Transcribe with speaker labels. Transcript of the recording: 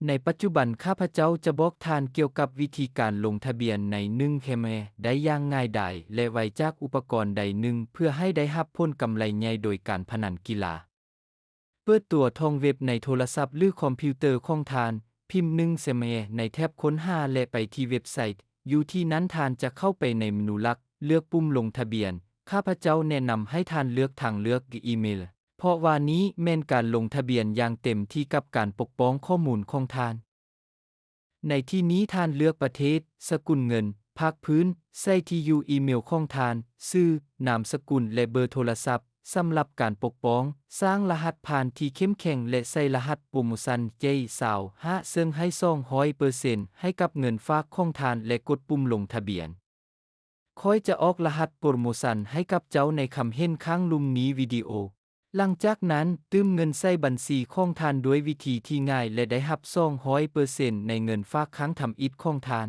Speaker 1: ในปัจจุบันข้าพเจ้าจะบอกท่านเกี่ยวกับวิธีการลงทะเบียนใน1เคมได้อย่างง่ายดายและไวจากอุปกรณ์ใดหนึ่งเพื่อให้ได้รับผลกำไรใหญ่โดยการพนันกีฬาเปิดตัวท่องเว็บในโทรศัพท์หรือคอมพิวเตอร์ของท่านพิมพ์1เคมในแท็บค้นหาและไปที่เว็บไซต์อยู่ที่นั้นท่านจะเข้าไปในเมนูหลักเลือกปุ่มลงทะเบียนข้าพเจ้าแนะนำให้ท่านเลือกทางเลือกอีเมลเพราะว่านี้แม่นการลงทะเบียนอย่างเต็มที่กับการปกป้องข้อมูลของท่านในที่นี้ท่านเลือกประเทศสกุลเงินภาคพื้นใส่ที่อยู่อีเมลของท่านชื่อนามสกุลและเบอร์โทรศัพท์สำหรับการปกป้องสร้างรหัสผ่านที่เข้มแข็งและใส่รหัสโปรโมชั่นJ25ซึ่งให้200%ให้กับเงินฝากของท่านและกดปุ่มลงทะเบียนค่อยจะออกรหัสโปรโมชั่นให้กับเจ้าในคำเห็นข้างลุ่มนี้วิดีโอหลังจากนั้นตื้มเงินใส่บัญชีของท่านด้วยวิธีที่ง่ายและได้รับ200%ในเงินฝากครั้งทำอิฐของท่าน